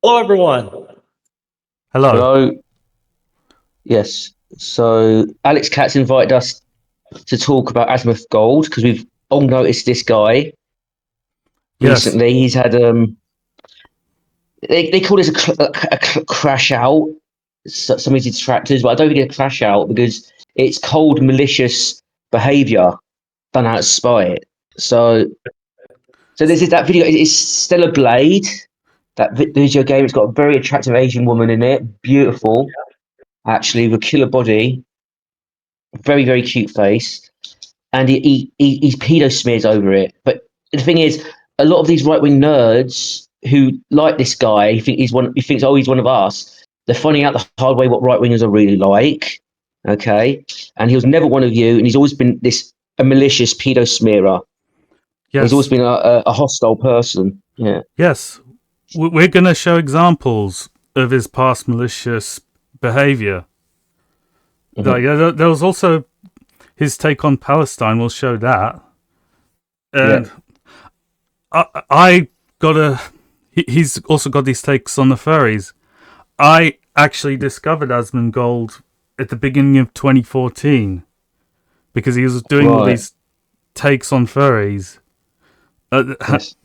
Hello, everyone. Hello. Hello. Yes. So Alex Katz invited us to talk about Asmongold because we've all noticed this guy Yes. recently. He's had they call this a crash out. Some of his detractors, but I don't think it's a crash out because it's cold malicious behaviour done out of spite. So this is that video. It's Stellar Blade. That video game. It's got a very attractive Asian woman in it. Beautiful, actually, with a killer body. Very very cute face, and he's pedo smears over it. But the thing is, a lot of these right wing nerds who like this guy, he thinks, oh, he's one of us. They're finding out the hard way what right wingers are really like. Okay, and he was never one of you, and he's always been a malicious pedo smearer. He's always Yes. been a hostile person. Yeah. Yes. We're going to show examples of his past malicious behavior. Mhm. There was also his take on Palestine. We'll show that. Yeah. And I got a. He's also got these takes on the furries. I actually discovered Asmongold at the beginning of 2014 because he was doing all Right. these takes on furries. Yes.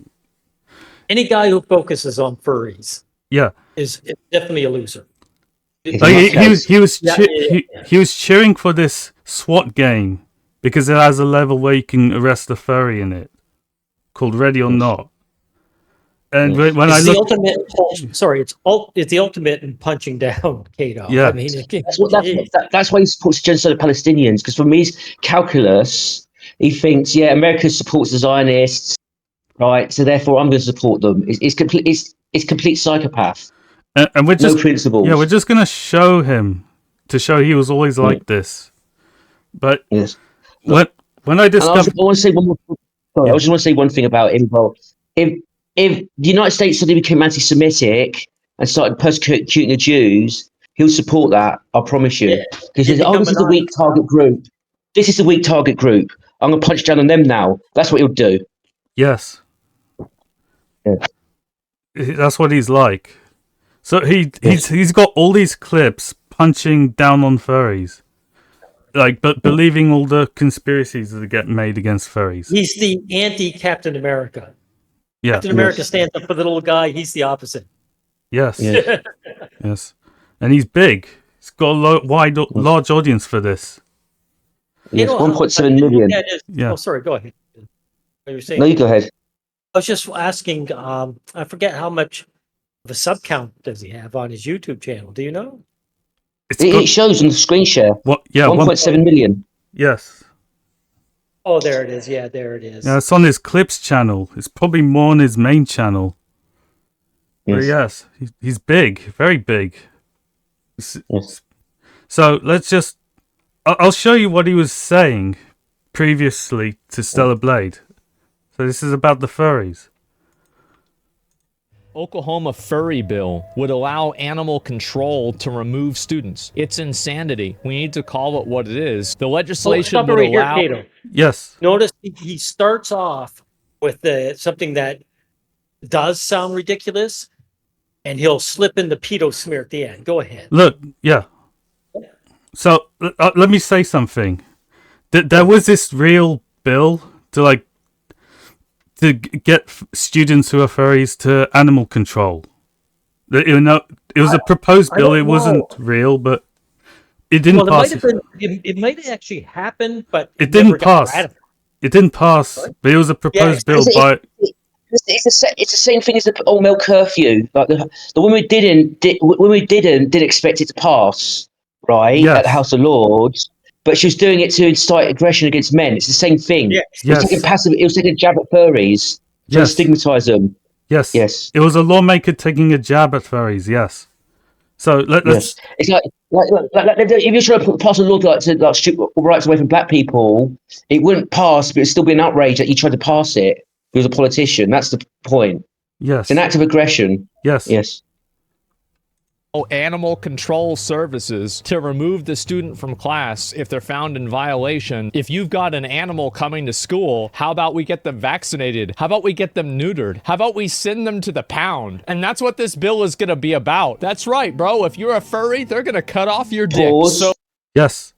Any guy who focuses on furries Yeah. is definitely a loser. It's Like nutcase. he was cheering for this SWAT game because it has a level where you can arrest a furry in it, called Ready or Yes. Not. And Yes. when I It's the looked, ultimate. Sorry, it's the ultimate in punching down, Cato. I yeah, mean, That's why he supports the genocide of Palestinians, because from his calculus, he thinks, yeah, America supports the Zionists, right? So therefore, I'm going to support them. It's complete psychopath. and No principles. we're just gonna show him to show he was always Yeah. like this. But Yes. when when I And discovered, I want to say one more. Sorry, I yeah, just want to say one thing about him. Well, if the United States suddenly became anti-Semitic and started persecuting the Jews, he'll support that. I promise yeah, you. Because he he'd says, "Oh, become this an is the weak target group. This is the weak target group. I'm going to punch down on them now." That's what he'll do. yes, Yeah. that's what he's like. So Yes. he's got all these clips punching down on furries, like but believing all the conspiracies that get made against furries. He's the anti-Captain America. Yeah. Captain America Yes. stands up for the little guy. He's the opposite. Yes. Yes. Yes. And he's big. He's got a Yes. large audience for this. You Yes. know One how point I seven look million. at it. Yeah. Oh, sorry. Go ahead. What you were No, saying? you go ahead. I was just asking. I forget how much of a sub count does he have on his YouTube channel? Do you know? It's It got shows on the screen share. what? Yeah. One One. point seven million. Yes. Oh, there it is. Yeah, there it Yeah. is. It's on his clips channel. It's probably more on his main channel. But Yes. yes, he's big, very big. Yes. So let's just. I'll show you what he was saying previously to Stellar Blade. So this is about the furries. Oklahoma furry bill would allow animal control to remove students. It's insanity. We need to call it what it is. The legislation Stop it would right here, allow. Cato. Yes. Notice he starts off with something that does sound ridiculous, and he'll slip in the pedo smear at the end. Go ahead. Look. Yeah. So let me say something. There was this real bill to get students who are furries to animal control. You know, it was a proposed bill. It wasn't real, but it didn't Well, pass. it might have actually happened, but It never didn't got pass. ratified. It didn't pass, but it was a proposed bill by. It's the same thing as the old male curfew. Like the women we didn't expect it to pass, right, at the Yes. House of Lords, but she was doing it to incite aggression against men. It's the same thing. Yeah. Yes. It was taking a jab at furries, trying to Yes. stigmatize them. Yes. Yes. It was a lawmaker taking a jab at furries. Yes. So let's. Yes, it's like if you're trying to pass a law to strip rights away from black people, it wouldn't pass, but it'd still be an outrage that you tried to pass it. He was a politician. That's the point. Yes. It's an act of aggression. Yes. Yes. animal control services to remove the student from class if they're found in violation. If you've got an animal coming to school, how about we get them vaccinated? How about we get them neutered? How about we send them to the pound? And that's what this bill is going to be about. That's right, bro. If you're a furry, they're going to cut off your dick. Pause. So Yes.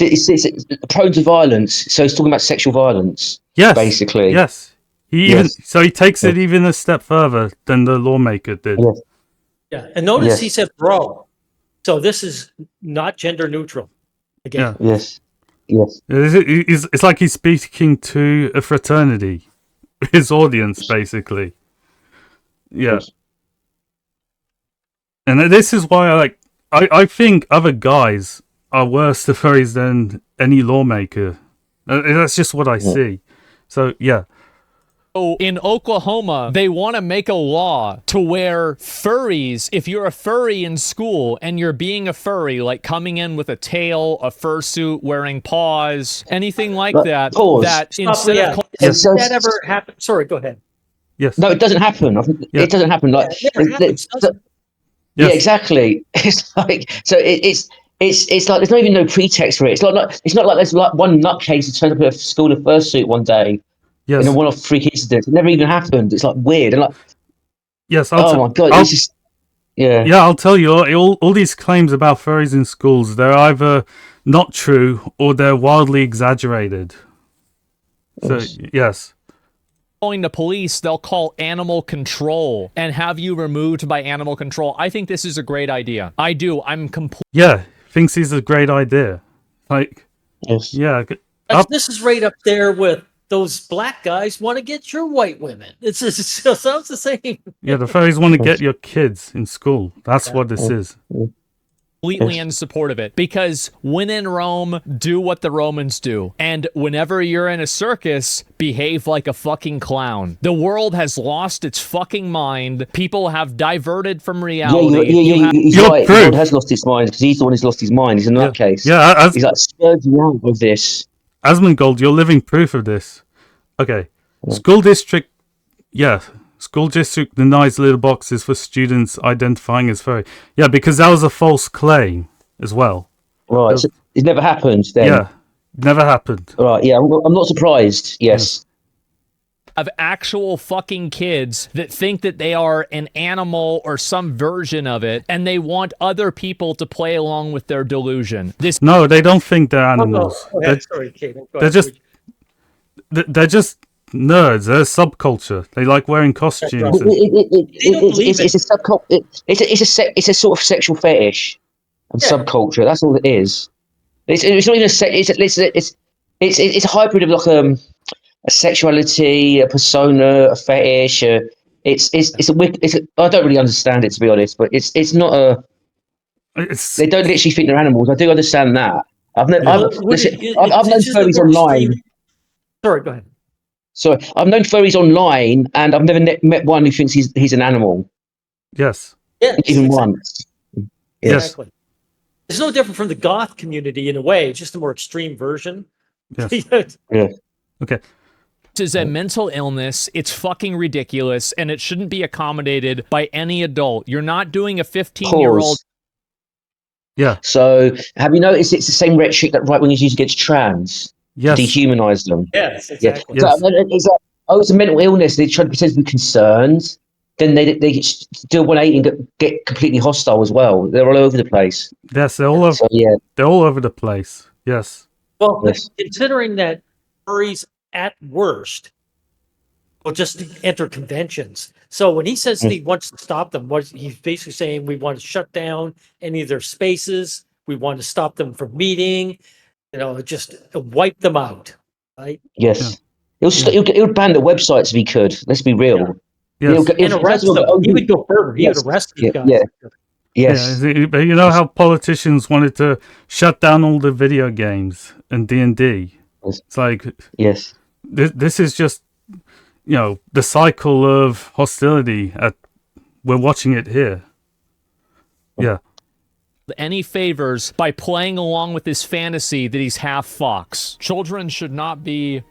It's prone to violence. So he's talking about sexual violence. Yes. Basically. Yes. He Yes. takes it even a step further than the lawmaker did. Yes. Yeah, and notice Yes. he said bro. So this is not gender neutral. Again, Yes. Yes. It's like he's speaking to a fraternity, his audience, basically. Yeah. Yes. And this is why I think other guys are worse to furries than any lawmaker. That's just what I see. So, yeah. in Oklahoma, they want to make a law to where furries, if you're a furry in school and you're being a furry, like coming in with a tail, a fursuit, wearing paws, anything like But that, pause. that instead yeah. of Has So- that ever happened? Sorry, go ahead. Yes. No, it doesn't happen. Yeah. It doesn't happen. Like Yeah, it never happens, does it? yeah, Yes. exactly. It's like so. It's like there's not even no pretext for it. It's not like there's like one nutcase who turned up at a school in a fursuit one day Yes. in a one-off freak incident. It never even happened. It's like weird and like Yes. oh my god, it's just yeah. Yeah, I'll tell you, all these claims about furries in schools, they're either not true or they're wildly exaggerated. So, yes. calling the police, they'll call animal control and have you removed by animal control. I think this is a great idea. I do. I'm completely Yeah, thinks he's a great idea. Like, Yes. yeah. This is right up there with those black guys want to get your white women. It sounds the same. Yeah, the furries want to get your kids in school. That's what this is. in support of it, because when in Rome, do what the Romans do. And whenever you're in a circus, behave like a fucking clown. The world has lost its fucking mind. People have diverted from reality. He's You're right. proof. God has lost his mind because he's the one who's lost his mind. He's a nutcase. Yeah, He's like spurging out with this. Asmongold, you're living proof of this. Okay. School district denies little boxes for students identifying as furry. Yeah, because that was a false claim as well. Right. So it never happened then. Yeah. Never happened. Right. Yeah. I'm not surprised. Yes. Of actual fucking kids that think that they are an animal or some version of it, and they want other people to play along with their delusion. No, they don't think they're animals. Go ahead. Sorry, Kate. Go They're ahead. they're just nerds. They're a subculture. They like wearing costumes. and- It's a subculture. It's a sort of sexual fetish and Yeah. subculture. That's all it is. It's not even it's a hybrid of like a sexuality, a persona, a fetish. I don't really understand it, to be honest, but it's not a. It's They don't literally think they're animals. I do understand that. I've known Listen, I've known it's just a furries more online. extreme- Sorry, go ahead. So I've known furries online, and I've never met one who thinks he's an animal, yes. Yes, even exactly. once. Yes. Exactly. It's no different from the goth community in a way, it's just a more extreme version. Yes. Okay. is a mental illness. It's fucking ridiculous, and it shouldn't be accommodated by any adult. You're not doing a 15-year-old. Pause. Yeah. So have you noticed it's the same rhetoric that right wingers use against trans Yes. to dehumanize them? Yes, Yeah. exactly. Yes. So, it's like, oh, it's a mental illness. They try to pretend to be concerned. Then they do 180 and get completely hostile as well. They're all over the place. Yes. They're all over. So yeah, They're all over the place. Yes. Well, Yes. considering that furries at worst will just enter conventions. So when he says he wants to stop them, what he's basically saying, we want to shut down any of their spaces. We want to stop them from meeting. Just wipe them out. Right? yes. He'll ban the websites if he could. Let's be real. Yes. And arrest them. He would go further. He would arrest these guys. Yeah. Yeah, Yes. but you know how politicians wanted to shut down all the video games and D&D? Yes. It's like, Yes. this is just, the cycle of hostility. We're watching it here. Yeah. any favors by playing along with this fantasy that he's half fox. Children should not be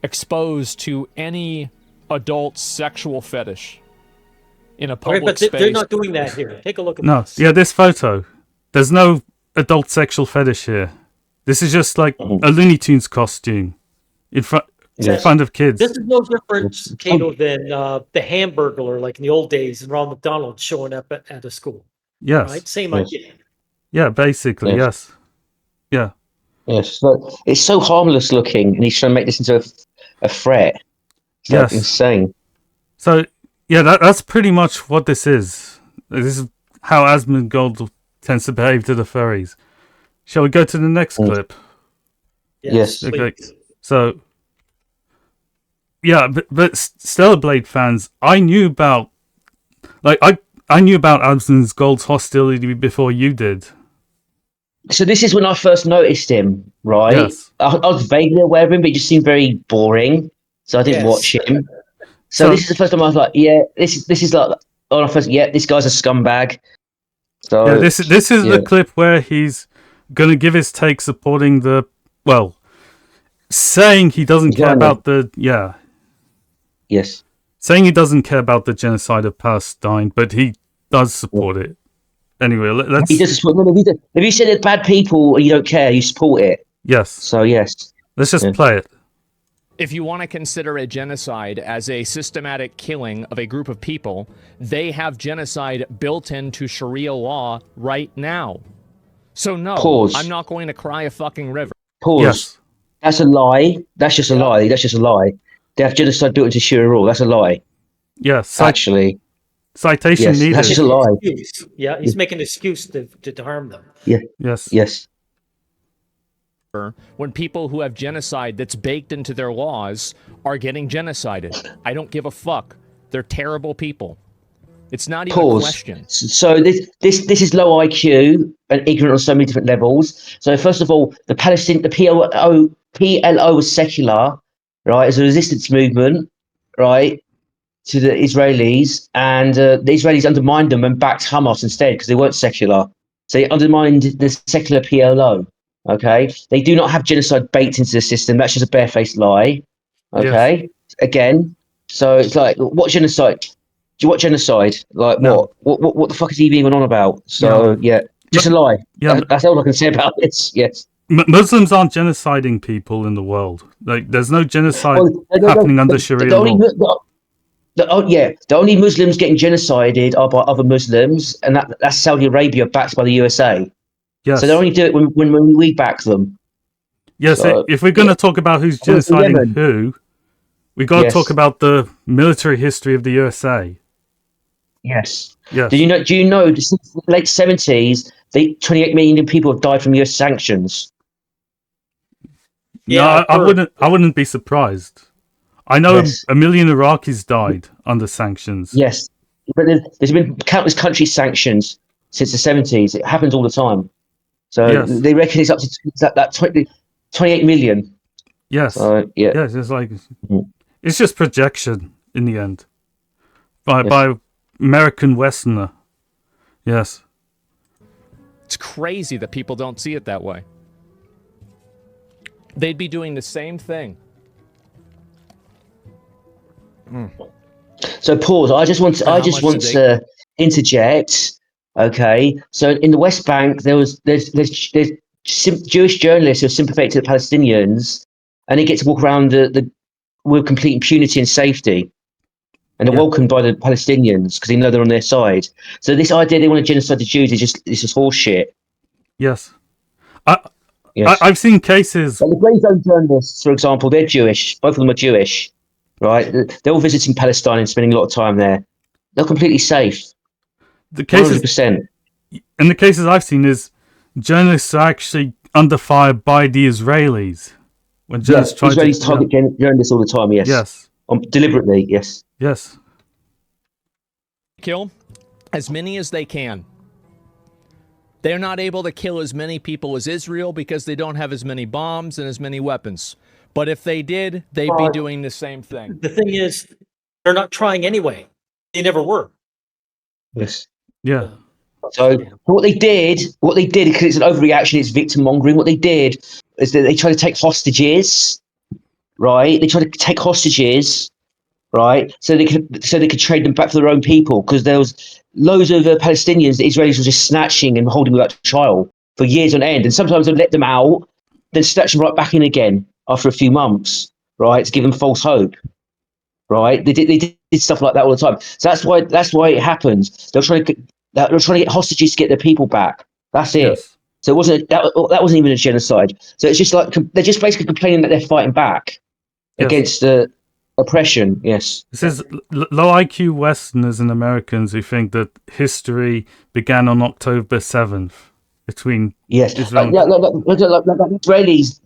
exposed to any adult sexual fetish. in a Okay, public but space. they're not doing that here. Take a look at No, this. yeah, this photo. There's no adult sexual fetish here. This is just like Mhm. a Looney Tunes costume in front Yes. of kids. This is no different, Cato, than the Hamburglar, like in the old days, and Ronald McDonald showing up at a school. Yes. Right? Same Yes. idea. Yeah, basically, Yes. yes. Yeah. Yes. So it's so harmless looking, and he's trying to make this into a threat. It's like Yes. insane. So, yeah, that's pretty much what this is. This is how Asmongold tends to behave to the furries. Shall we go to the next Mm. clip? Yes. Okay. Please. So, yeah, but Stellar Blade fans, I knew about Asmongold's hostility before you did. So this is when I first noticed him, right? Yes. I was vaguely aware of him, but he just seemed very boring, so I didn't Yes. watch him. So So- this is the first time I was like, yeah, this is like, oh, first, yeah, this guy's a scumbag. So Yeah, this is yeah. the clip where he's gonna give his take supporting saying he doesn't care China. about Yes. saying he doesn't care about the genocide of Palestine, but he does support it. Anyway, let's He does support. No, if you say they're bad people and you don't care, you support it. yes, So yes. let's just Yeah. play it. If you want to consider a genocide as a systematic killing of a group of people, they have genocide built into Sharia law right now. So no, Pause. I'm not going to cry a fucking river. Pause. Yes, That's a lie. That's just a Yeah. lie. That's just a lie. They have genocide built into Sharia rule. That's a lie. yes. Actually, Citation yes, needed. that's just a lie. Excuse. Yeah, he's making an excuse to harm them. Yes, Yes. When people who have genocide that's baked into their laws are getting genocided. I don't give a fuck. They're terrible people. It's not even a Pause. question. So this is low IQ and ignorant on so many different levels. So first of all, the PLO was secular, right? As a resistance movement, right, to the Israelis, and the Israelis undermined them and backed Hamas instead because they weren't secular. So they undermined the secular PLO. Okay, they do not have genocide baked into the system. That's just a barefaced lie. Okay, again, so it's like what genocide? Do you want genocide? Like No. what the fuck is he even on about? So yeah, just a lie. yeah. That's all I can say about this. Yes. Muslims aren't genociding people in the world. Like, there's no genocide Well, happening under Sharia the only, law. the only Muslims getting genocided are by other Muslims, and that's Saudi Arabia backed by the USA. Yes, So they only do it when we back them. yes. so- If we're gonna talk about who's Well, it's genociding Yemen. who, we got to Yes. talk about the military history of the USA. Yes. Yes. Do you know since the late 70s, 28 million people have died from US sanctions? No, Yeah, I I've heard. I wouldn't be surprised. I know Yes. a million Iraqis died under sanctions. Yes. But there's been countless country sanctions since the 70s. It happens all the time. So Yes. they reckon it's up to that 28 million. Yes. So yeah. Yes, it's like Mhm. it's just projection in the end by Yes. by American Westerner. Yes. It's crazy that people don't see it that way. They'd be doing the same thing. So pause. I just want How much to did to interject. Okay. So in the West Bank, there's Jewish journalists who are sympathetic to the Palestinians, and they get to walk around with complete impunity and safety, and they're Yeah. welcomed by the Palestinians because they know they're on their side. So this idea they want to genocide the Jews is just horseshit. Yes. Yes. I've seen cases. Like the Grey Zone journalists, for example, they're Jewish. Both of them are Jewish, right? They're all visiting Palestine and spending a lot of time there. They're completely safe. The cases 100%. in the cases I've seen is journalists are actually under fire by the Israelis when Yeah, journalists try Israelis to. target journalists all the time. Yes. Yes. Deliberately. Yes. Yes. Kill as many as they can. They're not able to kill as many people as Israel because they don't have as many bombs and as many weapons. But if they did, they'd be doing the same thing. The thing is, they're not trying anyway. They never were. Yes. Yeah. So what they did, because it's an overreaction, it's victim mongering. What they did is that they tried to take hostages, right? They tried to take hostages right? So they could trade them back for their own people, because there was loads of Palestinians the Israelis were just snatching and holding without trial for years on end, and sometimes they'd let them out, then snatch them right back in again after a few months, right, to give them false hope, right? They did stuff like that all the time. So that's why it happens. They're trying to get hostages to get their people back. That's it. Yes. So it wasn't that wasn't even a genocide. So it's just like they're just basically complaining that they're fighting back Yes. against the oppression. Yes. This is low IQ Westerners and Americans who think that history began on October 7th between Yes. Israel. Like Israelis,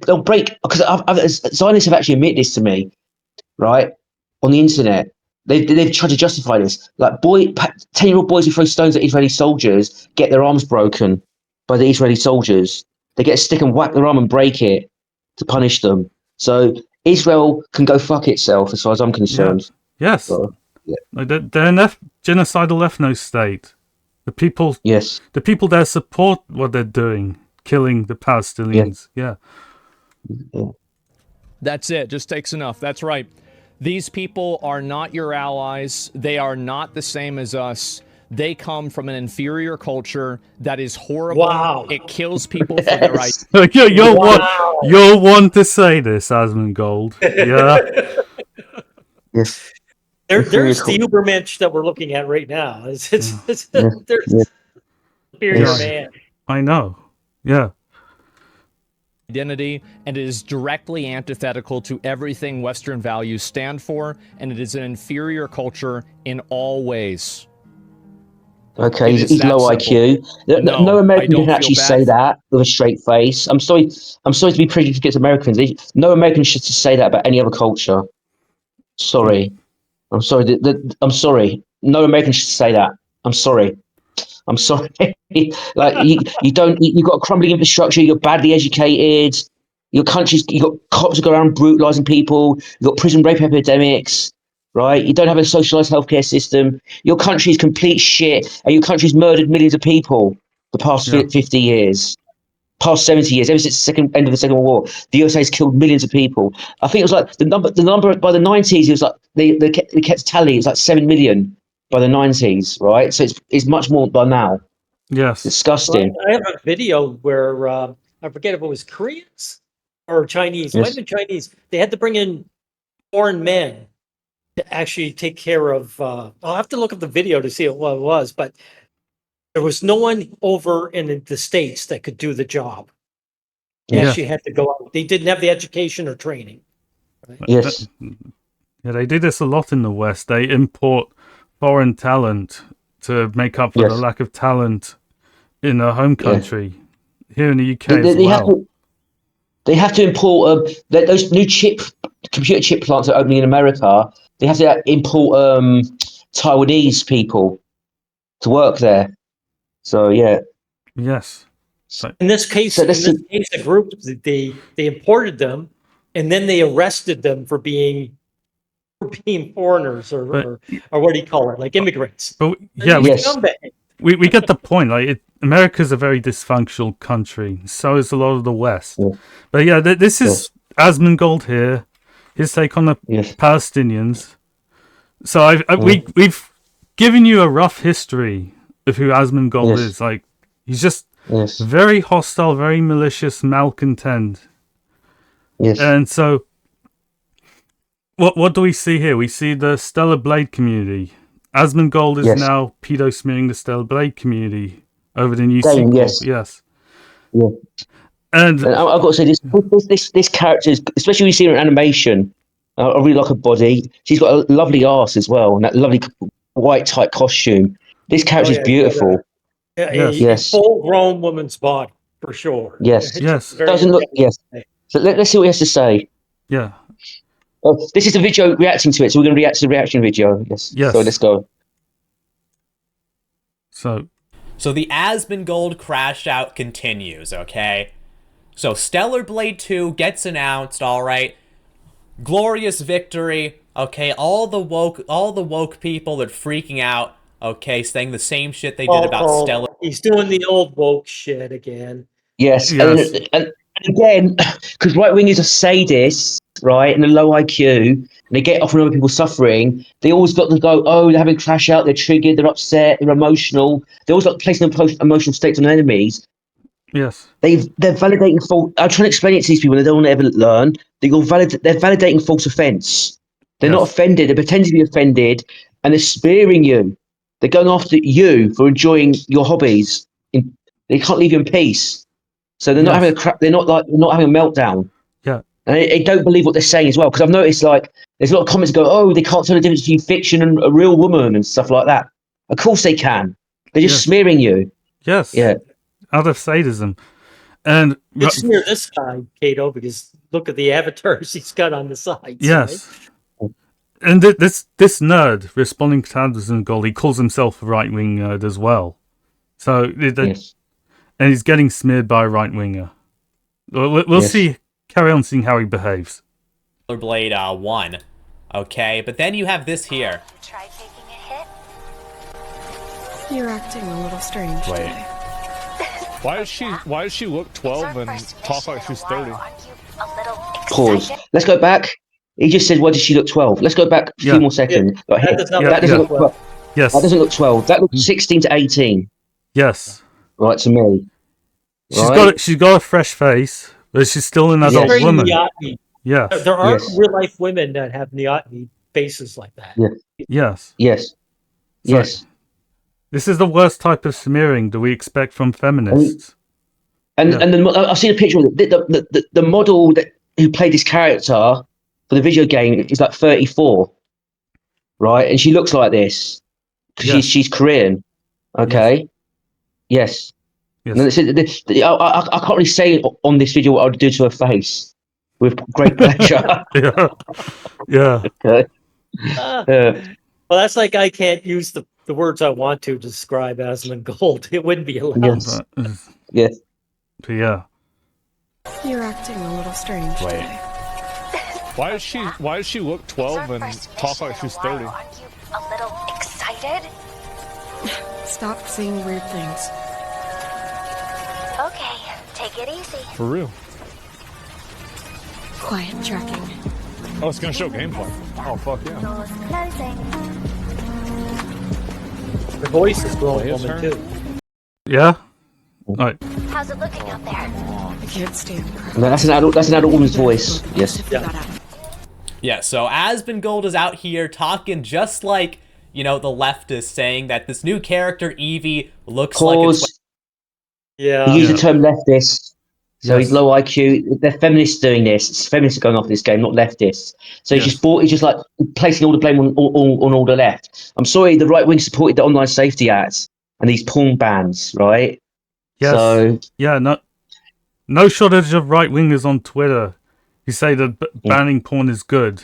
they'll break, because Zionists have actually admitted this to me, right, on the internet. They've tried to justify this. Like 10-year-old boys who throw stones at Israeli soldiers get their arms broken by the Israeli soldiers. They get a stick and whack their arm and break it to punish them. So Israel can go fuck itself, as far as I'm concerned. Yes. So, yeah. Like they're an genocidal ethno state. The people there support what they're doing, killing the Palestinians. Yeah. That's it. Just takes enough. That's right. These people are not your allies. They are not the same as us. They come from an inferior culture that is horrible. Wow. It kills people for their rights. You're one to say this, Asmongold. Yeah. Yes. There's the Ubermensch that we're looking at right now. There's superior man. I know. Yeah. Identity, and it is directly antithetical to everything Western values stand for, and it is an inferior culture in all ways. Okay, he's low IQ. No American can actually say that with a straight face. I'm sorry to be prejudiced against Americans. No American should say that about any other culture. Sorry. I'm sorry. I'm sorry. No American should say that. I'm sorry. Like you got a crumbling infrastructure. You're badly educated. You got cops who go around brutalizing people. You got prison rape epidemics, right? You don't have a socialized healthcare system. Your country's complete shit, and your country's murdered millions of people the past 50 years, past 70 years, ever since the end of the Second World War. The USA has killed millions of people. I think it was like the number by the 90s. It was like they kept tally. It was like 7 million by the 90s, right? So it's much more by now. Yes. Disgusting. I have a video where I forget if it was Koreans or Chinese. It might have been Chinese. They had to bring in foreign men to actually take care of. I'll have to look up the video to see what it was, but there was no one over in the States that could do the job. They actually had to go out. They didn't have the education or training. Right? Yes. Yeah, they do this a lot in the West. They import foreign talent to make up for the lack of talent in their home country. Here in the UK as well. They have to import those new computer chip plants that are opening in America. They have to import Taiwanese people to work there. So yes. In this case, the group they imported them, and then they arrested them for being foreigners or what do you call it, like immigrants. But we get the point. Like America's a very dysfunctional country. So is a lot of the West. Yeah. But this is Asmongold here. His take on the Palestinians. So we've given you a rough history of who Asmongold is. Like he's just very hostile, very malicious, malcontent. Yes. And so what do we see here? We see the Stellar Blade community. Asmongold is now pedo smearing the Stellar Blade community over the new sequel. Yes. Yeah. And I've got to say this character, especially when you see her in animation, I really like her body. She's got a lovely arse as well, and that lovely white tight costume. This character is beautiful. A full-grown woman's body for sure. Yes. Doesn't look. Yes. So let's see what he has to say. Yeah. This is a video reacting to it, so we're going to react to the reaction video. Yes. So let's go. So the Asmongold crash out continues, okay? So Stellar Blade 2 gets announced, alright. Glorious victory, okay? All the woke people are freaking out, okay, saying the same shit they did about Stellar. He's doing the old woke shit again. Yes. And again, because right wingers are sadists, right, and a low IQ, and they get off on other people suffering, they always got to go, oh, they're having a crash out, they're triggered, they're upset, they're emotional. They always like placing emotional states on enemies. Yes. They're validating false. I'm trying to explain it to these people, and they don't want to ever learn. They're validating false offence. They're not Yes. offended. They're pretending to be offended, and they're spearing you. They're going after you for enjoying your hobbies. They can't leave you in peace. So they're not Yes. having they're not having a meltdown. Yeah. And they don't believe what they're saying as well. Because I've noticed like there's a lot of comments that go, oh, they can't tell the difference between fiction and a real woman and stuff like that. Of course they can. They're just Yes. smearing you. Yes. Yeah. Out of sadism. And It's near this guy, Kato, because look at the avatars he's got on the sides. yes. Right? And this nerd responding to Asmongold, he calls himself a right wing nerd as well. So Yes. and he's getting smeared by a right winger. We'll Yes. see. Carry on seeing how he behaves. Blade 1. Okay, but then you have this here. Try taking a hit. You're acting a little strange Wait. today. Why does she look 12 and talk like she's 30? Pause. Let's go back. He just said, why does she look 12? Let's go back a few Yeah. more seconds. Right That here. does not Yeah, That doesn't look 12. Yes. That doesn't look 12. That looks 16 to 18. Yes. Right, to me. She's got a fresh face, but she's still an adult Very woman. Neoteny. Yes. There are Yes. real life women that have Neoteny faces like that. Yeah. Yes. Yes. So- Yes. This is the worst type of smearing that we expect from feminists. And Yeah. and I've seen a picture of it. The model who played this character for the video game is like 34, right? And she looks like this. 'Cause Yes. she's Korean. Okay. Yes. Yes. And I can't really say on this video what I would do to her face with great pleasure. Yeah. Yeah. Okay. Ah, Uh, well, that's like I can't use the words I want to describe Asmongold. It wouldn't be allowed. Yes. But, yes. but yeah. You're acting a little strange Wait. today. Why does she look 12 and talk like she's 30? Aren't you a little excited? Stop saying weird things. Okay, take it easy. For real. Quiet tracking. Oh, it's gonna show gameplay. Oh, fuck yeah. Doors closing. The voice is growing His woman turn? too. Yeah. Right. How's it looking out there? I can't stand crap. No, that's an adult woman's voice. Yes. Yeah, so Asmongold is out here talking just like, the leftists, saying that this new character, Evie, looks like it's... Pause. Yeah. He used the term leftist. So Yes. he's low IQ. They're feminists doing this. It's feminists going off this game, not leftists. So Yes. he's just like placing all the blame on all the left. I'm sorry, the right wing supported the Online Safety Act and these porn bans, right? Yes. So Yeah. No shortage of right wingers on Twitter who say that banning porn is good.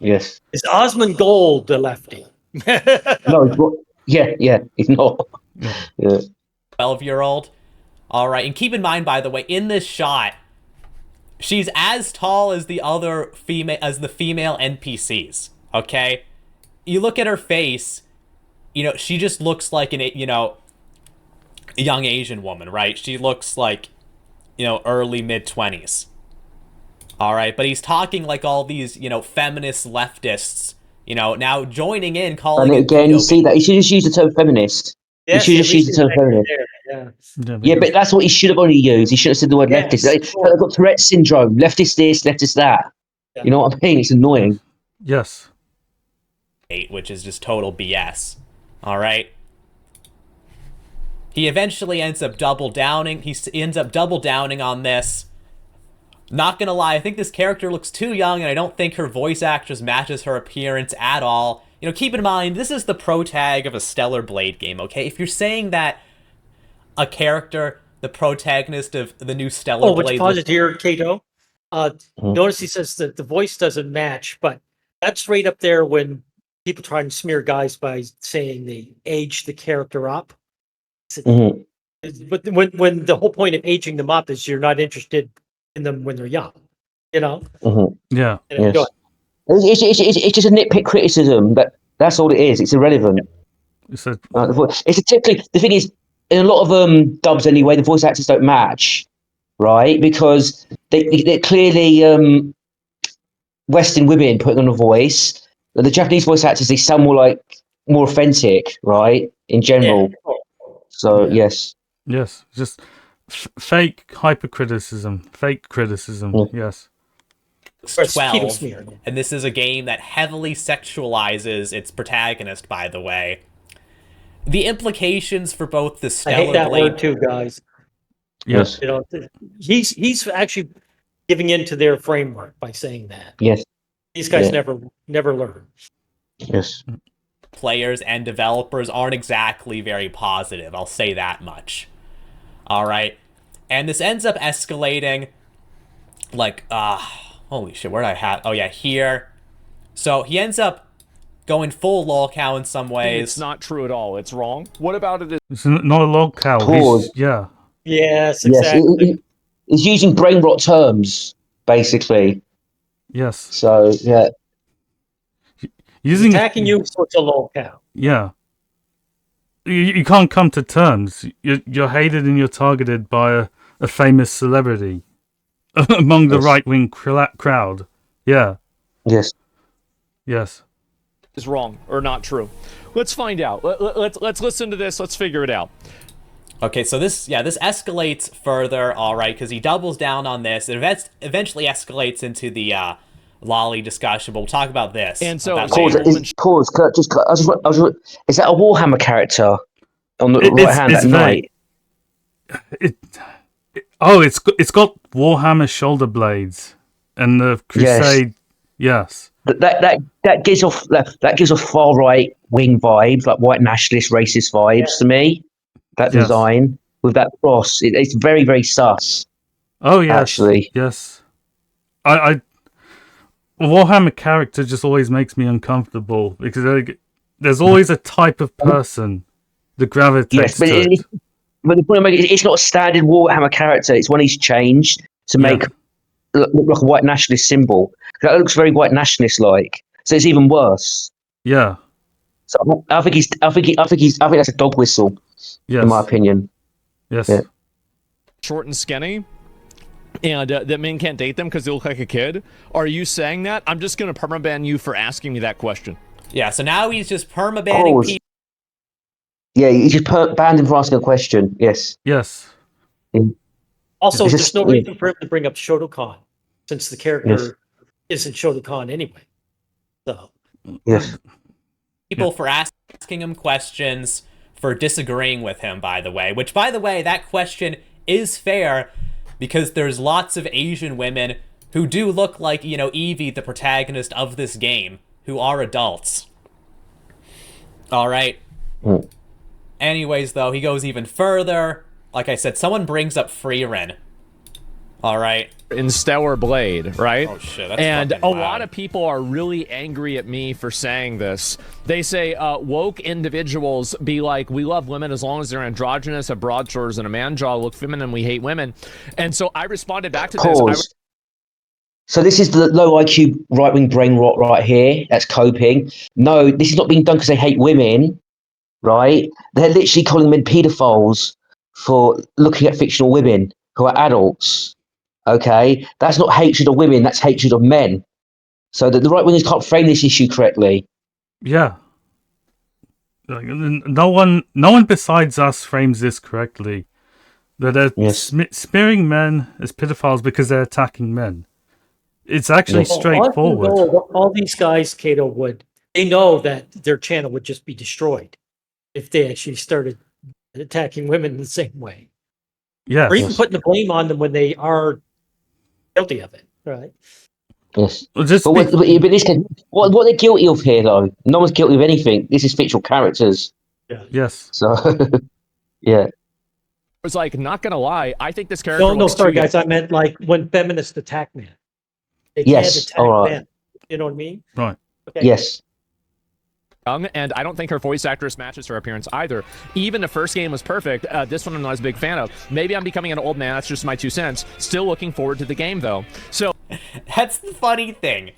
yes, Is Asmongold the lefty? no, yeah, he's not. Yeah. 12-year-old. All right, and keep in mind, by the way, in this shot, she's as tall as the female NPCs. Okay, you look at her face, she just looks like a young Asian woman, right? She looks like, early mid-20s. All right, but he's talking like all these, feminist leftists, now joining in, calling And it again, you see that he should just use the term feminist. Yes, he should at just use least the term he's back feminist. there, Yeah. Yeah, but that's what he should have only used. He should have said the word Yes, leftist. of course. They've got Tourette syndrome. Leftist this, leftist that. Yeah. You know what I mean? It's annoying. Yes. which is just total BS. All right. He eventually ends up double downing. He ends up double downing on this. Not gonna lie, I think this character looks too young, and I don't think her voice actress matches her appearance at all. Keep in mind, this is the pro tag of a Stellar Blade game, okay? If you're saying that a character, the protagonist of the new Stellar Would Blade... you pause it here, Kato? Notice he says that the voice doesn't match, but that's right up there when people try and smear guys by saying they age the character up. Mhm. But when the whole point of aging them up is you're not interested in them when they're young, Mhm. Yeah. And Yes. It's just a nitpick criticism. That's all it is. It's irrelevant. It's a, It's a typically the thing is in a lot of dubs anyway. The voice actors don't match, right? Because they clearly Western women putting on a voice. The Japanese voice actors, they sound more authentic, right? In general. So Yeah. yes. Yes, just fake hypercriticism, fake criticism. Yeah. Yes. Keto 12, smear. and this is a game that heavily sexualizes its protagonist, by the way. The implications for both the I Stellar hate that Blade... word too, guys. Yes. You know, he's actually giving into their framework by saying that. Yes. These guys Yeah. never learn. Yes. players and developers aren't exactly very positive, I'll say that much. Alright. And this ends up escalating, like, holy shit, where did I have... Oh yeah, here. So he ends up going full lol cow in some ways. It's not true at all. It's wrong. What about it? It's not a log cow. Pause. Yeah. Yes, Yes. exactly. It's using brain rot terms, basically. Yes. So yeah. Using Attacking you, so it's a low cow. Yeah. You can't come to terms. You're hated and you're targeted by a famous celebrity among the Yes. right-wing crowd. Yeah. Yes. Yes. Is wrong or not true. Let's find out. Let's listen to this. Let's figure it out. Okay, so this escalates further, all right, because he doubles down on this. It eventually escalates into the lolly discussion, but we'll talk about this. And so- about Pause. later. Pause. Is that a Warhammer character on the It's- right hand it's at vague. night? It's got Warhammer shoulder blades and the Crusade. Yes. That gives off far right wing vibes, like white nationalist, racist vibes to me. That Yes. design with that cross, it's very, very sus. Oh yes. Actually. Yes. I Warhammer character just always makes me uncomfortable because there's always a type of person that gravitates Yes, but to it. but the point I'm making is it's not a standard Warhammer character. It's one he's changed to make look like a white nationalist symbol. That looks very white nationalist like. So it's even worse. Yeah. So I think that's a dog whistle, Yes. in my opinion. Yes. Yeah. Short and skinny, and that men can't date them because they look like a kid. Are you saying that? I'm just gonna permaban you for asking me that question. Yeah, so now he's just permabanning Pause. people. Yeah, you just banned him for asking a question. Yes. Yes. Also, It's there's just- no reason for him to bring up Shotokan, since the character isn't Shotokan anyway. So Yes. People for asking him questions, for disagreeing with him, by the way. Which, by the way, that question is fair, because there's lots of Asian women who do look like, you know, Evie, the protagonist of this game, who are adults. Alright. Mm. Anyways, though, he goes even further. Like I said, someone brings up Freerin. Alright. In Stellar Blade, right? Oh shit, that's And fucking a loud. lot of people are really angry at me for saying this. They say woke individuals be like, we love women as long as they're androgynous, have broad shoulders, and a man jaw, look feminine, we hate women. And so I responded back to this. Pause. So this is the low IQ right wing brain rot right here. That's coping. No, this is not being done because they hate women, right? They're literally calling men paedophiles for looking at fictional women who are adults. Okay, that's not hatred of women. That's hatred of men. So that the right wingers can't frame this issue correctly. Yeah. Like, no one besides us frames this correctly. That they're Yes. smearing men as pedophiles because they're attacking men. It's actually Yes. straightforward. all these guys, Kato, they know that their channel would just be destroyed if they actually started attacking women in the same way, Yes. or even putting the blame on them when they are guilty of it. Right? Yes. Well, just But this case, what they're guilty of here, though? No one's guilty of anything. This is fictional characters. yes. So, yeah. was like, not gonna lie, I think this character No, looks sorry, too guys. I meant like when feminists attack men. They Yes, can't attack all right. men. You know what I mean? Right. Okay. Yes. young, and I don't think her voice actress matches her appearance either. Even the first game was perfect. This one I'm not as big fan of. Maybe I'm becoming an old man. That's just my 2 cents. Still looking forward to the game, though. So That's the funny thing.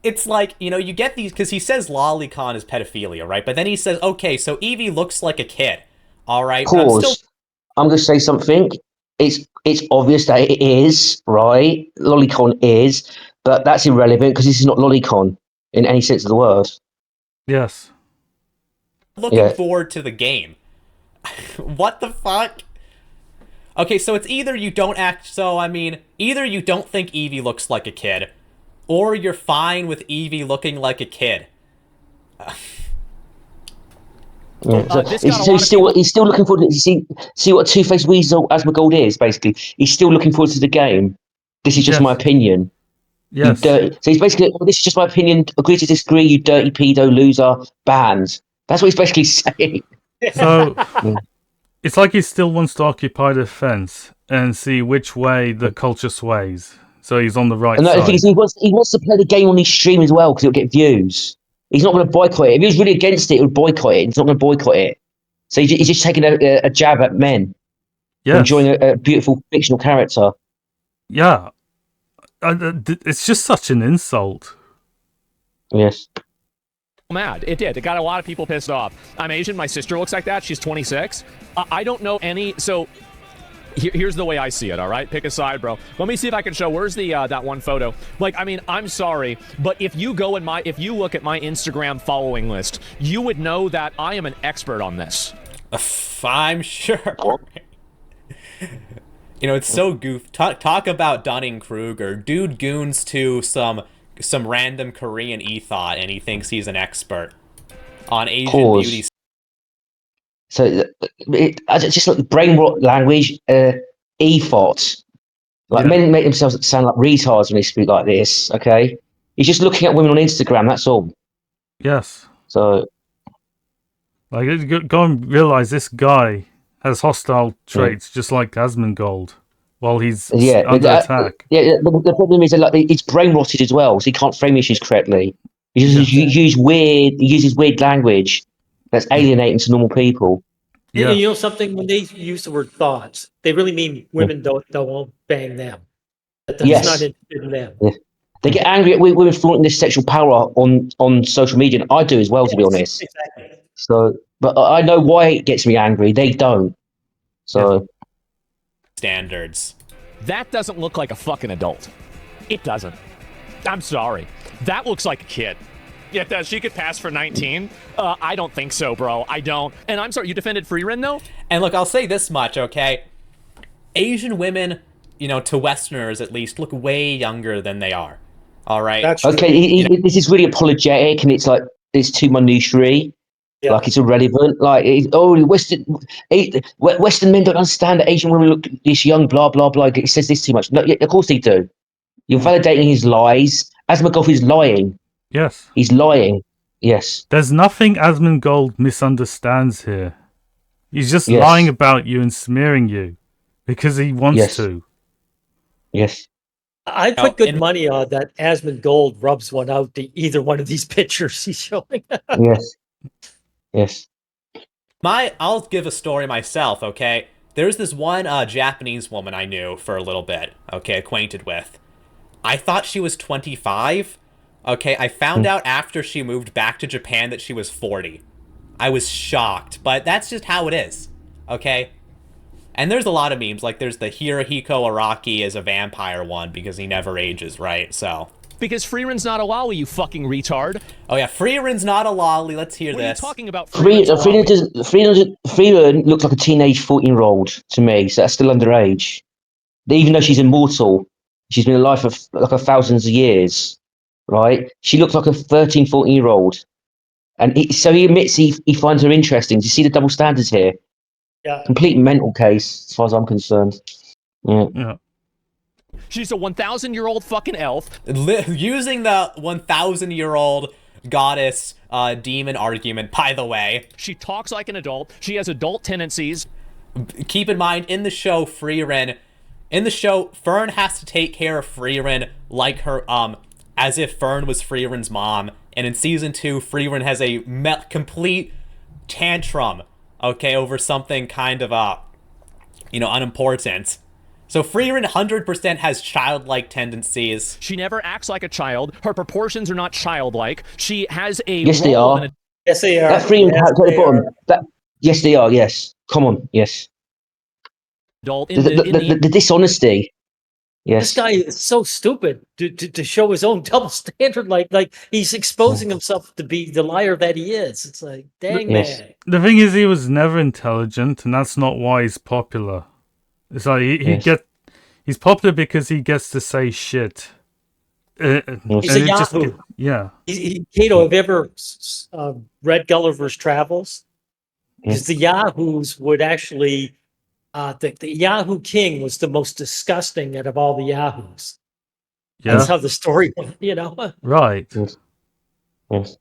It's like, you know, you get these, because he says lolicon is pedophilia, right? But then he says, okay, so Evie looks like a kid. All right. But Pause. I'm going to say something. It's obvious that it is, right? Lolicon is. But that's irrelevant because this is not lolicon in any sense of the word. Yes. Looking forward to the game. What the fuck? Okay, so it's either you don't either you don't think Evie looks like a kid, or you're fine with Evie looking like a kid. He's still looking forward to see what Two-Faced Weasel Asmongold is, basically. He's still looking forward to the game. This is just my opinion. Yes. So he's basically, this is just my opinion. Agree to disagree, you dirty pedo loser. Banned. That's what he's basically saying. So it's like he still wants to occupy the fence and see which way the culture sways. So he's on the right And side. the thing is, he wants to play the game on his stream as well because it'll get views. He's not going to boycott it. If he was really against it, he would boycott it. He's not going to boycott it. So he's just taking a jab at men. Yes. Enjoying a beautiful fictional character. Yeah. It's just such an insult. Yes. Mad. It did. It got a lot of people pissed off. I'm Asian. My sister looks like that. She's 26. I don't know any. So here's the way I see it. All right, pick a side, bro. Let me see if I can show. Where's the that one photo? Like, I mean, I'm sorry, but if you look at my Instagram following list, you would know that I am an expert on this. I'm sure. You know, it's so goof. Talk about Dunning-Kruger. Dude goons to some random Korean ethot, and he thinks he's an expert on Asian beauty. So just like brain rot language, ethot. Like men make themselves sound like retards when they speak like this. Okay, he's just looking at women on Instagram. That's all. Yes. So, like, go and realize this guy has hostile traits, just like Asmongold, while he's under attack. The problem is that, like, it's brain rotted as well, so he can't frame issues correctly. He uses weird language that's alienating to normal people. Yeah. You know something? When they use the word thoughts, they really mean women don't bang them. That's not interested in them. Yeah. They get angry at women flaunting this sexual power on social media, and I do as well, to be honest. Exactly. So, but I know why it gets me angry. They don't. So, standards. That doesn't look like a fucking adult. It doesn't. I'm sorry. That looks like a kid. Yeah, she could pass for 19. I don't think so, bro. I don't. And I'm sorry, you defended Freerin, though? And look, I'll say this much, okay? Asian women, you know, to Westerners at least, look way younger than they are. All right? That's okay, this is really apologetic, and it's like, it's too minutiae. Yeah. Like, it's irrelevant. Like, Western men don't understand that Asian women look this young, blah, blah, blah. It says this too much. No, of course they do. You're validating his lies. Asmongold is lying. Yes. He's lying. Yes. There's nothing Asmongold misunderstands here. He's just lying about you and smearing you because he wants to. Yes. I'd put good money on that Asmongold rubs one out to either one of these pictures he's showing. Yes. Yes. I'll give a story myself, okay? There's this one Japanese woman I knew for a little bit, okay, acquainted with. I thought she was 25. Okay, I found out after she moved back to Japan that she was 40. I was shocked, but that's just how it is, okay? And there's a lot of memes, like there's the Hirohiko Araki as a vampire one because he never ages, right? So... Because Freerin's not a lolly, you fucking retard. Oh yeah, Freerin's not a lolly. Let's hear this. What are you talking about? Freerin looks like a teenage 14-year-old to me, so that's still underage. Even though she's immortal, she's been alive for like thousands of years, right? She looks like a 13, 14-year-old. And so he admits he finds her interesting. Do you see the double standards here? Yeah. Complete mental case, as far as I'm concerned. Yeah. She's a 1,000-year-old fucking elf. Using the 1,000-year-old goddess demon argument, by the way. She talks like an adult. She has adult tendencies. Keep in mind, in the show, Fern has to take care of Freerin like her, as if Fern was Freerin's mom. And in season 2, Freerin has a complete tantrum, okay, over something kind of, unimportant. So Freerin 100% has childlike tendencies. She never acts like a child. Her proportions are not childlike. She has a Yes, they are. Yes, they are. That Freerin at the bottom. Yes, they are. Yes. Come on. Yes. Adult The dishonesty. Yes. guy is so stupid to show his own double standard. Like he's exposing himself to be the liar that he is. It's like, dang Yes. man. The thing is, he was never intelligent, and that's not why he's popular. It's like Yes. he's popular because he gets to say shit. He's And a it just Yahoo. yeah. Kato, have you ever read Gulliver's Travels? Because Yes. the Yahoos would actually, the Yahoo King was the most disgusting out of all the Yahoos. Yeah. That's how the story went, you know? Right. Yes. Yes.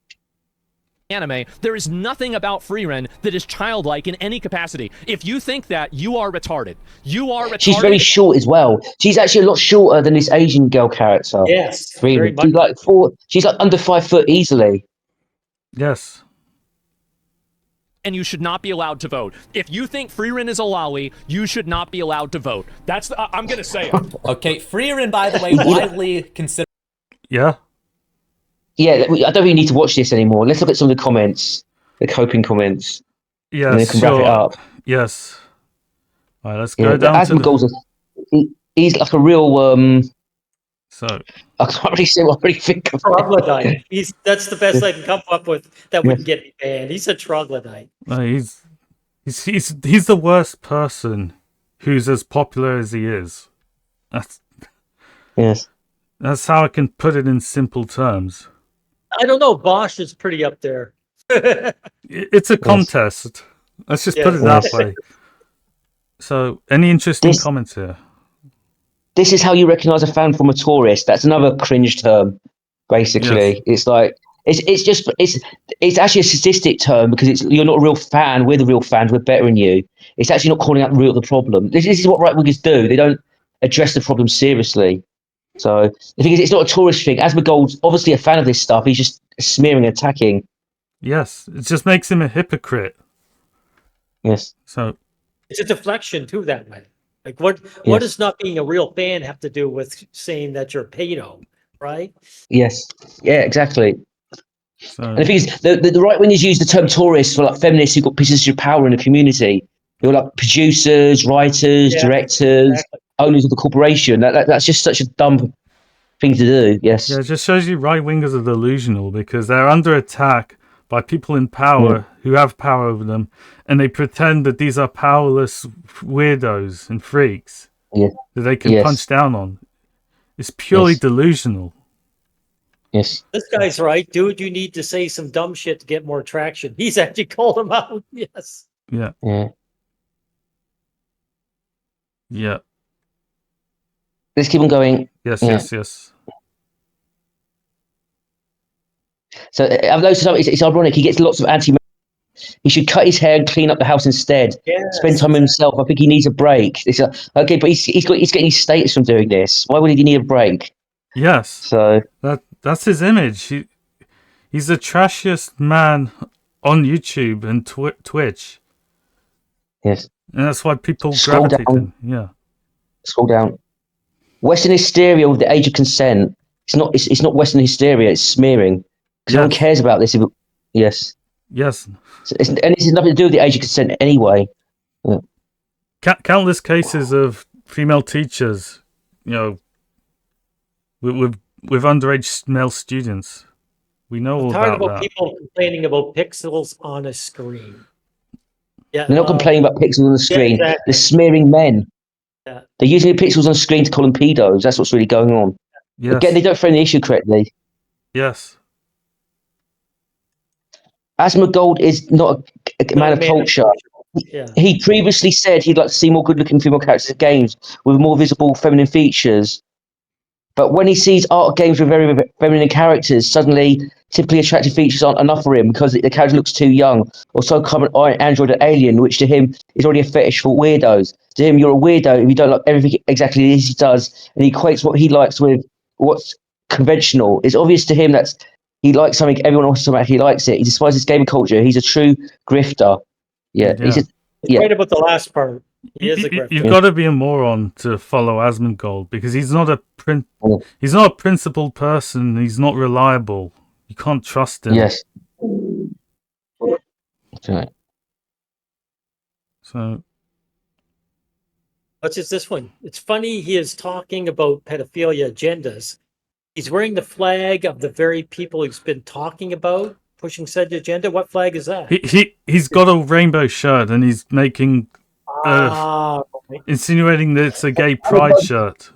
Anime, there is nothing about Frieren that is childlike in any capacity. If you think that, you are retarded. You are retarded. She's very short as well. She's actually a lot shorter than this Asian girl character. Yes, Really. very much. She's like under 5 foot easily. Yes. And you should not be allowed to vote. If you think Frieren is a lolly, you should not be allowed to vote. That's I'm gonna say it. Okay, Frieren, by the way, widely considered Yeah. Yeah, I don't really need to watch this anymore. Let's look at some of the comments, the coping comments, and then we Yes. can wrap it Sure. up. Yes. All right. Let's Yeah, go down to the. Asmongold's he's like a real So I can't really say what I really think of him. Troglodyte. That's the best I can come up with that wouldn't get me banned. He's a troglodyte. no, he's the worst person who's as popular as he is. Yes. That's how I can put it in simple terms. I don't know. Bosch is pretty up there. It's a contest. Let's just put it that Yes. way. So, any interesting This- comments here? This is how you recognise a fan from a tourist. That's another cringe term, basically. It's like it's actually a statistic term because you're not a real fan. We're the real fans. We're better than you. It's actually not calling out the problem. This is what right wingers do. They don't address the problem seriously. So the thing is, it's not a tourist thing. Asmongold's obviously a fan of this stuff. He's just smearing, attacking. Yes, it just makes him a hypocrite. Yes. So, It's a deflection too that way. Like what Yes. does not being a real fan have to do with saying that you're pedo, right? Yes. Yeah. Exactly. so And the thing is, the right wingers use the term tourists for like feminists who've got positions of power in the community. Who are like producers, writers, Yeah, directors, exactly. owners of the corporation. That's just such a dumb thing to do. Yes. yeah, it just shows you right wingers are delusional because they're under attack by people in power who have power over them, and they pretend that these are powerless weirdos and freaks Yeah. that they can Yes. punch down on. It's purely Yes. delusional. Yes. This guy's right, dude. You need to say some dumb shit to get more traction. He's actually called him out. Yes. Yeah, Yeah. yeah, Let's keep on going. yes, Yeah. yes. So I've noticed it's ironic. He gets lots of anti. He should cut his hair and clean up the house instead. Yes. Spend time with himself. I think he needs a break. It's okay, but he's getting his status from doing this. Why would he need a break? Yes, So that's his image. He's the trashiest man on YouTube and Twitch, yes, and that's why people Scroll gravitate down. to him. Yeah, scroll down. Western hysteria with the age of consent. It's not Western hysteria. It's smearing. Because no one Yes. cares about this. Yes, yes. and this has nothing to do with the age of consent anyway. Countless cases of female teachers, you know, with underage male students. We know all I'm tired about about that. people complaining about pixels on a screen. Yeah. They're not complaining about pixels on the screen. exactly. They're smearing men. Yeah. They're using the pixels on the screen to call them pedos. That's what's really going on. Yes, Again, they don't frame the issue correctly. yes, Asmongold is not a man of culture. Yeah. He previously said he'd like to see more good-looking female characters in games with more visible feminine features. But when he sees art games with very feminine characters, suddenly typically attractive features aren't enough for him because the character looks too young or so common android or alien, which to him is already a fetish for weirdos. To him, you're a weirdo if you don't like everything exactly as he does, and he equates what he likes with what's conventional. It's obvious to him that he likes something, everyone else automatically likes it. He despises gaming culture. He's a true grifter. Yeah, Yeah. Yeah. Right about the last part. He is a grifter. You've got to be a moron to follow Asmongold because he's not a he's not a principled person. He's not reliable. You can't trust him. Yes. Okay. So What's this one? It's funny he is talking about pedophilia agendas. He's wearing the flag of the very people he's been talking about, pushing said agenda. What flag is that? He's got a rainbow shirt and he's making Ah, right. insinuating that it's a gay pride shirt.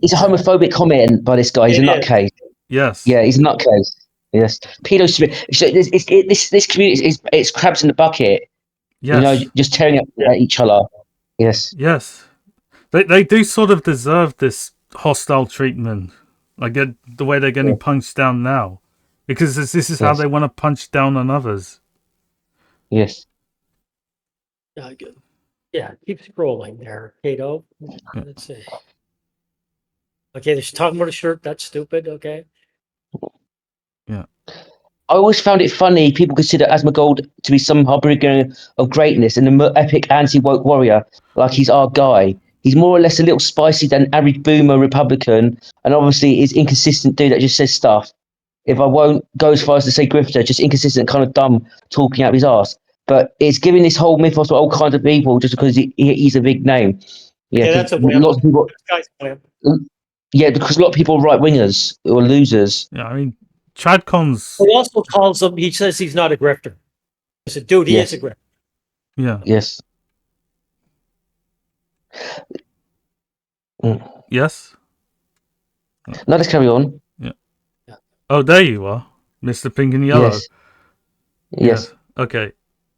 It's a homophobic comment by this guy. He's a It is. nutcase. Yes. Yeah, he's a nutcase. Yes, this community is it's crabs in the bucket. Yes. You know, just tearing up at each other. Yes. Yes. They do sort of deserve this hostile treatment. Like the way they're getting punched down now. Because this is how Yes. they want to punch down on others. Yes. Good. Yeah, keep scrolling there, Kato. Let's see. Okay, they're talking about a shirt. That's stupid. Okay. Yeah. I always found it funny. People consider Asmongold to be some harbinger of greatness and an epic anti-woke warrior, like he's our guy. He's more or less a little spicy than average boomer Republican, and obviously is inconsistent dude that just says stuff. If I won't go as far as to say Grifter, just inconsistent, kind of dumb, talking out of his ass. But it's giving this whole mythos to all kinds of people just because he's a big name. Yeah, 'Cause that's a wimp. lots of people. This guy's a wimp. Yeah, because a lot of people are right wingers or losers. Yeah, I mean, Tradcon's... He also calls him, he says he's not a grifter. I said, dude, he Yes. is a grifter. Yeah. Yes. Yes? No, let's carry on. Oh, there you are. Mr. Pink and Yellow. Yes. Yes. Okay.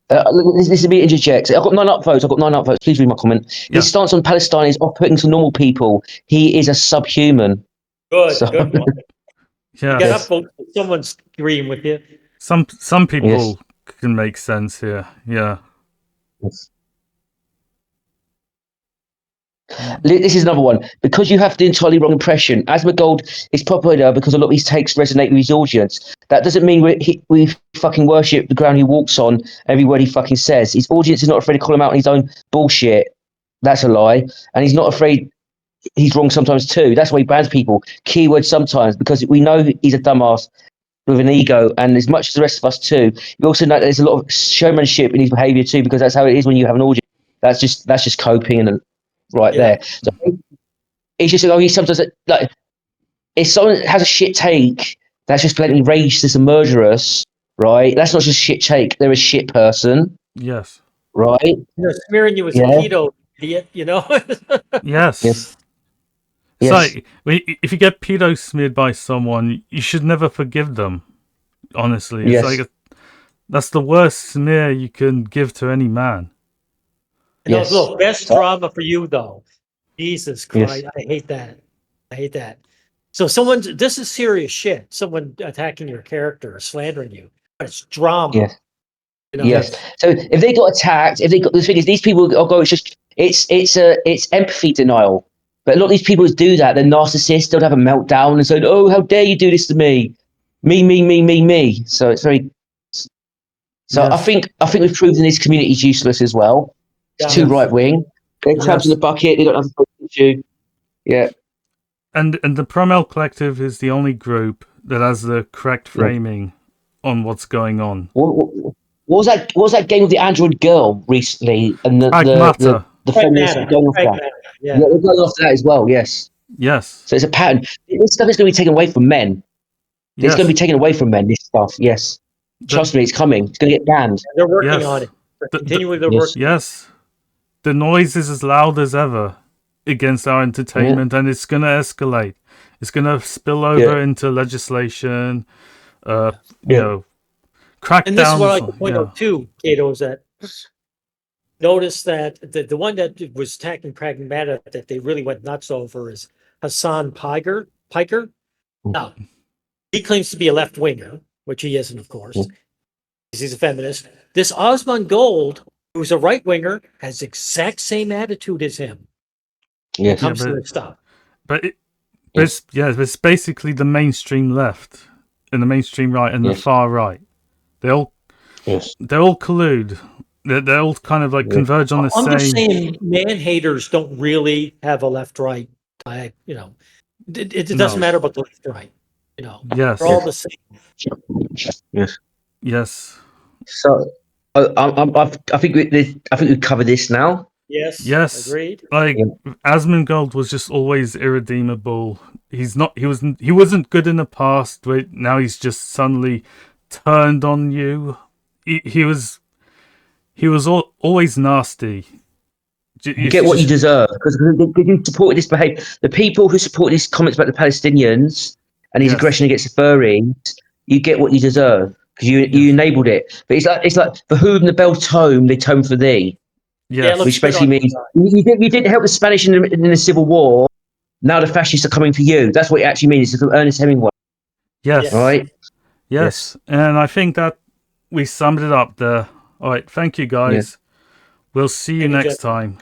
This is me interject. I've got 9 upvotes. I've got 9 upvotes. Please read my comment. Yeah. His stance on Palestine is off-putting to normal people. He is a subhuman. Good, So- good one. Yeah. Get up, folks. Someone's agreeing with you. Some people can make sense here. Yeah. This is another one. Because you have the entirely wrong impression. Asmongold is popular because a lot of his takes resonate with his audience. That doesn't mean we fucking worship the ground he walks on, every word he fucking says. His audience is not afraid to call him out on his own bullshit. That's a lie. And he's not afraid he's wrong sometimes too. That's why he bans people. Keyword sometimes, because we know he's a dumbass with an ego, and as much as the rest of us too. We also know that there's a lot of showmanship in his behaviour too, because that's how it is when you have an audience. That's just coping and there. So it's just he sometimes like if someone has a shit take that's just blatantly racist and murderous, right? That's not just shit take. They're a shit person, Yes. right? They're smearing you as a keto idiot, you know? Yes. Yes. It's like, if you get pedo smeared by someone, you should never forgive them. Honestly. It's like that's the worst smear you can give to any man. Look, best drama for you, though. Jesus Christ. I hate that. I hate that. So this is serious shit. Someone attacking your character or slandering you. But it's drama. Yes. You know? Yes. So if they got attacked, the thing is, these people go. It's empathy denial. But a lot of these people do that. They're narcissists. They'll have a meltdown and say, "Oh, how dare you do this to me? Me." So it's very. So I think we've proven this community is useless as well. It's too right wing. They're crabs in the bucket. They don't have a issue. Yeah. And the Promel Collective is the only group that has the correct framing on what's going on. What was that game with the Android girl recently? And the feminists are going off that. Yeah, they're going off that as well. Yes. Yes. So it's a pattern. This stuff is going to be taken away from men. It's going to be taken away from men. This stuff. Yes. Trust me, it's coming. It's going to get banned. They're working on it. Continually, they're working. Yes. The noise is as loud as ever against our entertainment, and it's going to escalate. It's going to spill over into legislation, you know, crackdowns. And this is what I can point out too, Kato, is that notice that the one that was attacking Pragmata that they really went nuts over is Hassan Piker. Now, he claims to be a left winger, which he isn't, of course. He's a feminist. This Asmongold, who's a right winger, has the exact same attitude as him. When it comes to this stuff. But it's basically the mainstream left and the mainstream right and the far right. They all collude. They all kind of like converge on the same. I'm just saying, man-haters don't really have a left-right. You know, it doesn't matter about the left-right. You know, yes, they're all the same. Yes. So I think we covered this now. Yes. Yes, Agreed. like Asmongold was just always irredeemable. He's not. He wasn't good in the past. But now he's just suddenly turned on you. He was. He was always nasty. You get what you deserve because you supported this behavior. The people who support these comments about the Palestinians and his Yes. aggression against the furries, you get what you deserve because you Yes. enabled it. But it's like for whom the bell tone, they tone for thee, Yeah, Yes. look, which good basically on you means guys. you didn't help the Spanish in the Civil War. Now the fascists are coming for you. That's what it actually means. It's from Ernest Hemingway, Yes. all right? Yes. And I think that we summed it up there. All right. Thank you, guys. We'll see you Thank you, next Jeff. time.